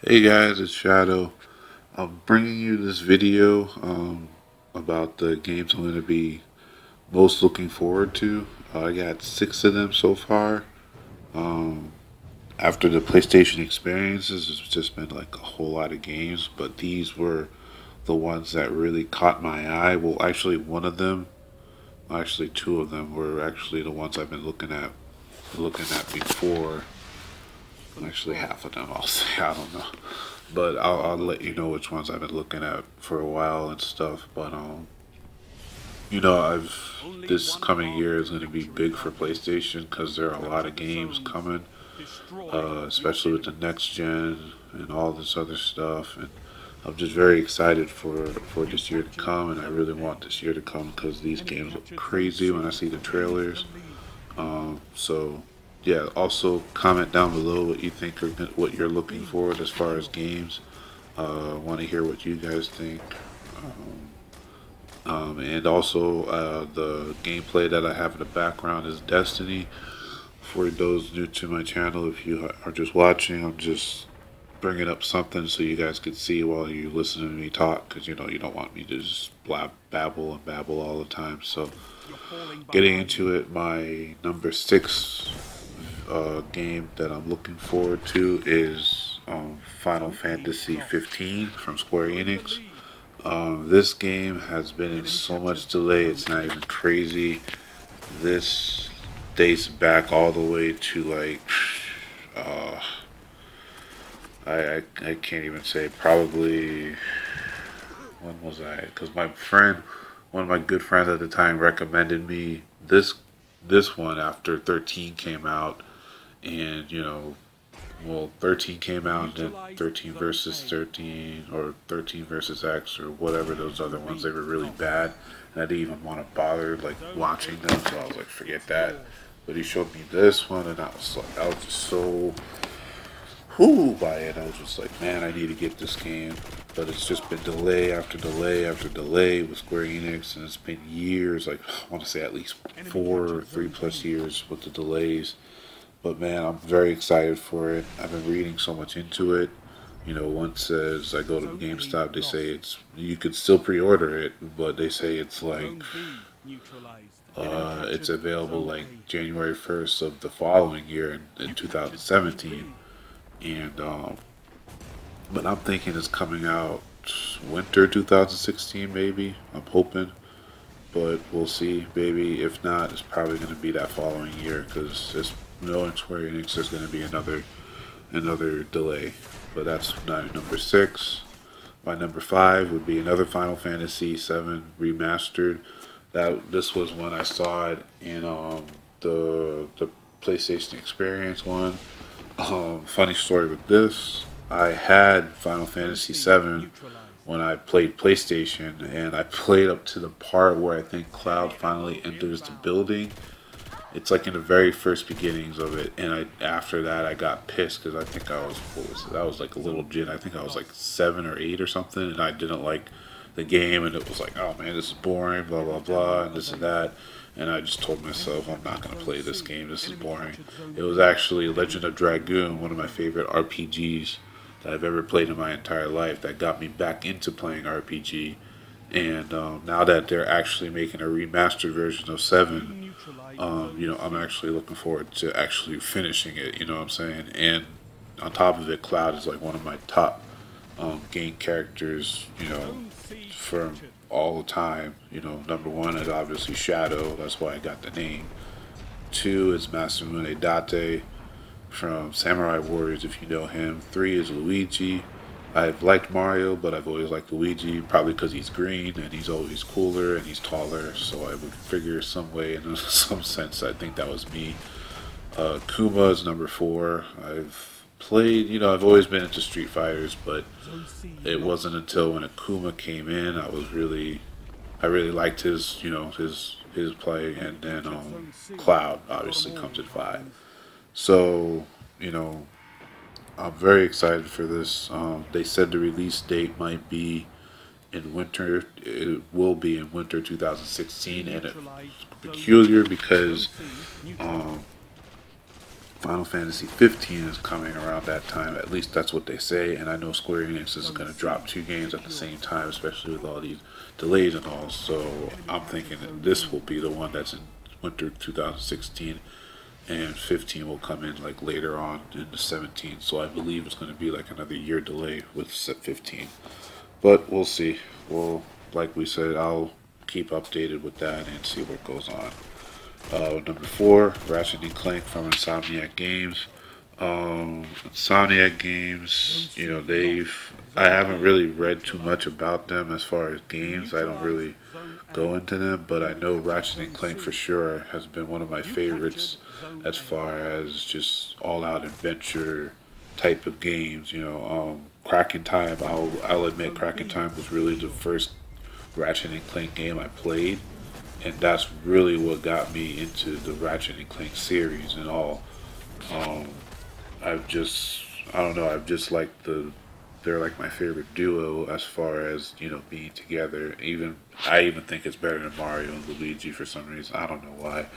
Hey guys, it's Shadow. I'm bringing you this video about the games I'm going to be most looking forward to. I got 6 of them so far. Um, After the PlayStation experiences, it's just been like a whole lot of games, but these were the ones that really caught my eye. Well, actually, one of them, actually, 2 of them were actually the ones I've been looking at before. Actually, half of them, I'll say. I don't know. But I'll let you know which ones I've been looking at for a while and stuff. But I've this coming year is going to be big for PlayStation because there are a lot of games coming, especially with the next gen and all this other stuff. And I'm just very excited for this year to come, and I really want this year to come because these games look crazy when I see the trailers. So yeah, also comment down below what you think or what you're looking forward as far as games. Want to hear what you guys think. And also, the gameplay that I have in the background is Destiny. For those new to my channel, if you are just watching, I'm just bringing up something so you guys can see while you listen to me talk, because you don't want me to just babble and babble all the time. So, getting into it, my number 6 game that I'm looking forward to is Final Fantasy 15 from Square Enix. This game has been in so much delay, it's not even crazy. This dates back all the way to like, uh, I can't even say, probably, when was I? Because one of my good friends at the time recommended me this one after 13 came out, and well, 13 came out, and then 13 versus 13, or 13 versus X, or whatever those other ones, they were really bad. And I didn't even want to bother, like, watching them, so I was like, forget that. But he showed me this one, and I was just so whoo by it. I was just like, man, I need to get this game. But it's just been delay after delay after delay with Square Enix, and it's been years, like, I want to say at least 4 or 3 plus years with the delays. But man, I'm very excited for it. I've been reading so much into it. One says I go to GameStop, they say you could still pre-order it, but they say it's like it's available like January 1st of the following year in 2017. And but I'm thinking it's coming out winter 2016 maybe. I'm hoping, but we'll see, baby. If not, it's probably going to be that following year because there's no Square Enix. There's going to be another delay. But that's my number 6. My number 5 would be another Final Fantasy VII remastered. This was when I saw it in the PlayStation Experience one. Funny story with this. I had Final Fantasy VII when I played PlayStation, and I played up to the part where I think Cloud finally enters the building. It's like in the very first beginnings of it, and after that I got pissed because I think I was what was it? I was like a little jit. I think I was like 7 or 8 or something, and I didn't like the game, and it was like, oh man, this is boring, blah blah blah, and this and that. And I just told myself, I'm not going to play this game. This is boring. It was actually Legend of Dragoon, one of my favorite RPGs that I've ever played in my entire life, that got me back into playing RPG. And now that they're actually making a remastered version of 7, I'm actually looking forward to actually finishing it, you know what I'm saying? And on top of it, Cloud is like one of my top game characters, from all time. Number 1 is obviously Shadow, that's why I got the name. 2 is Masamune Date from Samurai Warriors, if you know him. 3 is Luigi. I've liked Mario, but I've always liked Luigi, probably because he's green and he's always cooler and he's taller. So I would figure some way, in some sense, I think that was me. Kuma is number 4. I've played, I've always been into Street Fighters, but it wasn't until when Akuma came in, I really liked his play, and then Cloud obviously comes at 5. So, I'm very excited for this. They said the release date might be in winter. It will be in winter 2016, and it's peculiar because um, Final Fantasy 15 is coming around that time. At least that's what they say. And I know Square Enix is going to drop 2 games at the same time, especially with all these delays and all. So I'm thinking that this will be the one that's in winter 2016, and 15 will come in like later on in the 17. So I believe it's going to be like another year delay with set 15. But we'll see. Well, like we said, I'll keep updated with that and see what goes on. Number 4, Ratchet and Clank from Insomniac Games. Insomniac Games, you know, I haven't really read too much about them as far as games. I don't really go into them, but I know Ratchet and Clank for sure has been one of my favorites as far as just all-out adventure type of games. You know, Crack in Time. I'll admit, Crack in Time was really the first Ratchet and Clank game I played, and that's really what got me into the Ratchet and Clank series and all. Um, I don't know, I've just liked they're like my favorite duo as far as, you know, being together. I even think it's better than Mario and Luigi for some reason. I don't know why.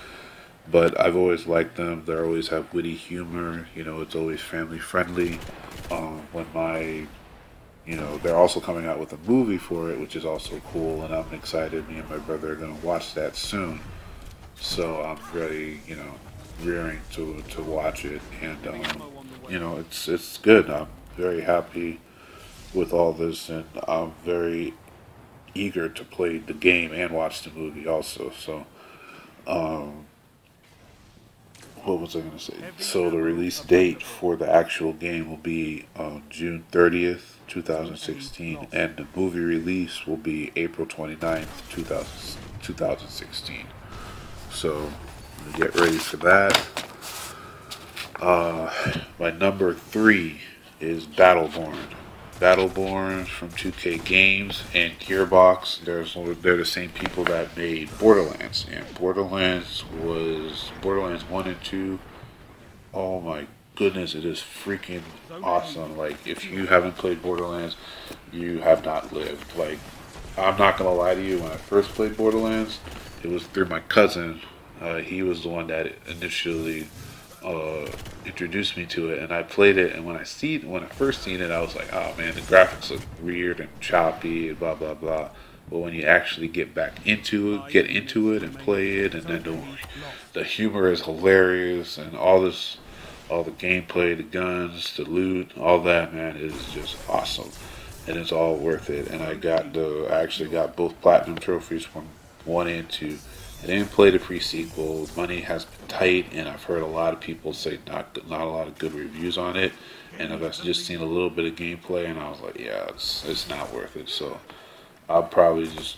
But I've always liked them. They always have witty humor. You know, it's always family friendly. When my they're also coming out with a movie for it, which is also cool, and I'm excited. Me and my brother are going to watch that soon. So I'm ready, rearing to watch it, and it's good. I'm very happy with all this, and I'm very eager to play the game and watch the movie also. So, um, what was I going to say? So the release date for the actual game will be June 30th, 2016, and the movie release will be April 29th, 2016. So get ready for that. My number 3 is Battleborn. Battleborn from 2K Games and Gearbox. They're the same people that made Borderlands, and Borderlands 1 and 2. Oh my goodness, it is freaking awesome. Like, if you haven't played Borderlands, you have not lived. Like, I'm not gonna lie to you, when I first played Borderlands, it was through my cousin. He was the one that initially introduced me to it, and I played it. And when I first seen it, I was like, "Oh man, the graphics look weird and choppy, and blah blah blah." But when you actually get into it, and play it, and then the humor is hilarious, and all the gameplay, the guns, the loot, all that, man, is just awesome, and it's all worth it. And I actually got both platinum trophies from 1 and 2. I didn't play the pre-sequel. Money has been tight, and I've heard a lot of people say not a lot of good reviews on it. And I've just seen a little bit of gameplay, and I was like, yeah, it's not worth it. So I probably just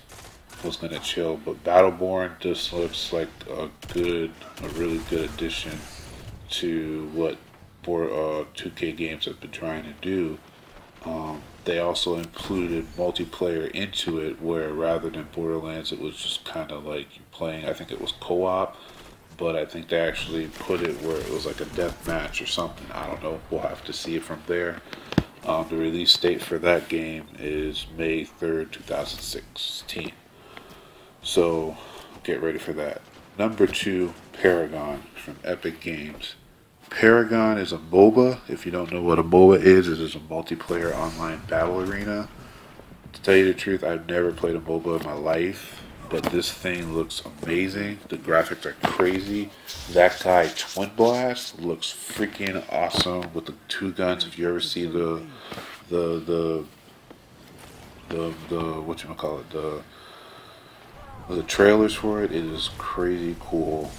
was gonna chill. But Battleborn just looks like a really good addition to what 2K Games have been trying to do. They also included multiplayer into it, where rather than Borderlands, it was just kind of like you playing. I think it was co-op, but I think they actually put it where it was like a death match or something. I don't know. We'll have to see it from there. The release date for that game is May 3rd, 2016. So get ready for that. Number 2, Paragon from Epic Games. Paragon is a MOBA. If you don't know what a MOBA is, it is a multiplayer online battle arena. To tell you the truth, I've never played a MOBA in my life, but this thing looks amazing. The graphics are crazy. That guy, Twin Blast, looks freaking awesome with the 2 guns. If you ever see the whatchamacallit, the trailers for it, it is crazy cool.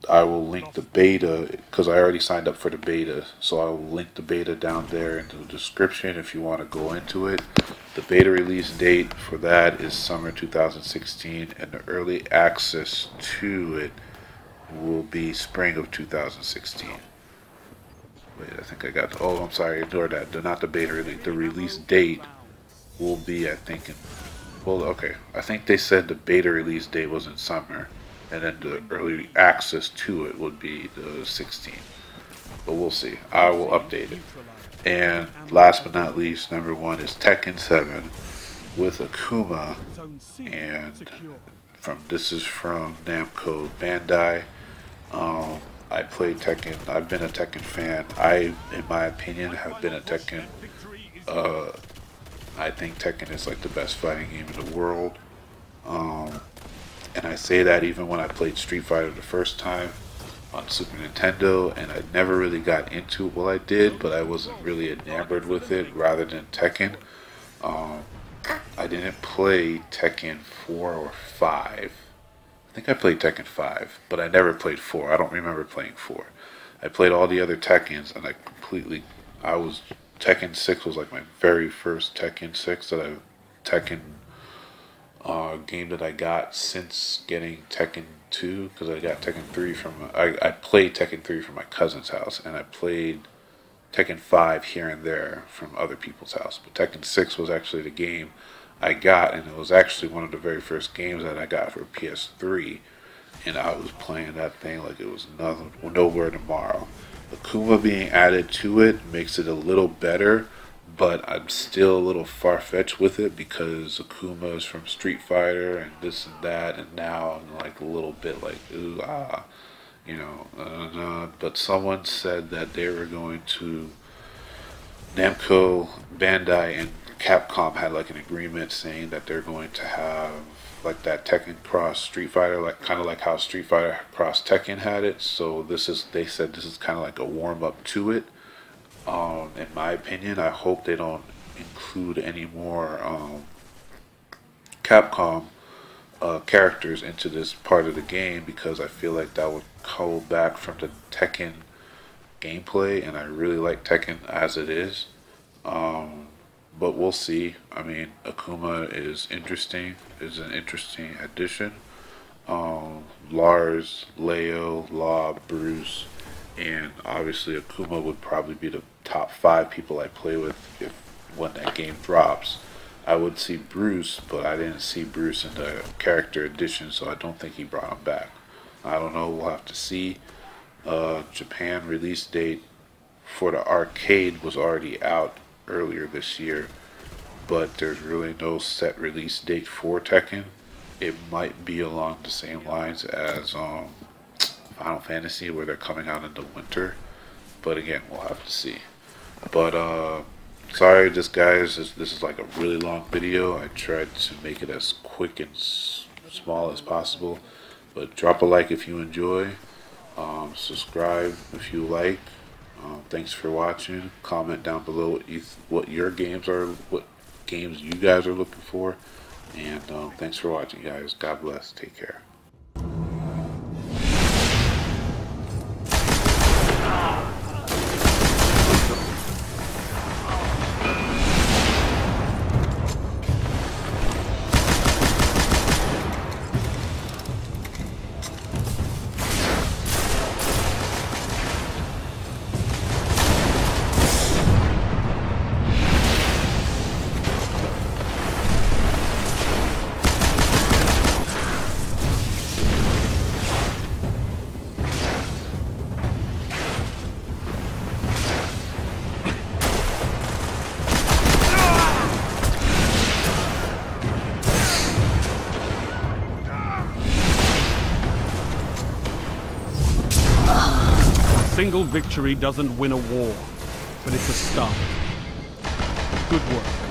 I will link the beta because I already signed up for the beta, so I will link the beta down there in the description if you want to go into it. The beta release date for that is summer 2016, and the early access to it will be spring of 2016. Wait, I think I got. Oh, I'm sorry. Ignore that. Not the beta release. The release date will be, I think, well, okay. I think they said the beta release date was in summer, and then the early access to it would be the 16th. But we'll see. I will update it. And last but not least, number 1 is Tekken 7 with Akuma, and this is from Namco Bandai. I play Tekken. I've been a Tekken fan. I, in my opinion, have been a Tekken. Uh, I think Tekken is like the best fighting game in the world. Um, and I say that even when I played Street Fighter the first time on Super Nintendo, and I never really got into it. Well, I did, but I wasn't really enamored with it. Rather than Tekken, um, I didn't play Tekken 4 or 5. I think I played Tekken 5, but I never played 4. I don't remember playing 4. I played all the other Tekkens, and I was, Tekken 6 was like my very first Tekken 6 Tekken game that I got since getting Tekken 2, because I got Tekken 3 I played Tekken 3 from my cousin's house, and I played Tekken 5 here and there from other people's house. But Tekken 6 was actually the game I got, and it was actually one of the very first games that I got for PS3, and I was playing that thing like it was nothing, nowhere tomorrow. Akuma being added to it makes it a little better, but I'm still a little far-fetched with it because Akuma is from Street Fighter and this and that, and now I'm like a little bit like, ooh, but someone said that they were going to, Namco, Bandai, and Capcom had like an agreement saying that they're going to have like that Tekken Cross Street Fighter, like kind of like how Street Fighter Cross Tekken had it. So they said this is kind of like a warm up to it. In my opinion, I hope they don't include any more Capcom characters into this part of the game, because I feel like that would hold back from the Tekken gameplay, and I really like Tekken as it is. But we'll see. I mean, Akuma is interesting. Is an interesting addition. Lars, Leo, Law, Bruce, and obviously Akuma would probably be the top 5 people I play with if when that game drops. I would see Bruce, but I didn't see Bruce in the character edition, so I don't think he brought him back. I don't know. We'll have to see. Japan release date for the arcade was already out earlier this year, but there's really no set release date for Tekken. It might be along the same lines as Final Fantasy, where they're coming out in the winter, but again, we'll have to see. But sorry, this is like a really long video. I tried to make it as quick and small as possible, but drop a like if you enjoy. Subscribe if you like. Thanks for watching. Comment down below what your games are, what games you guys are looking for. And thanks for watching, guys. God bless. Take care. A single victory doesn't win a war, but it's a start. Good work.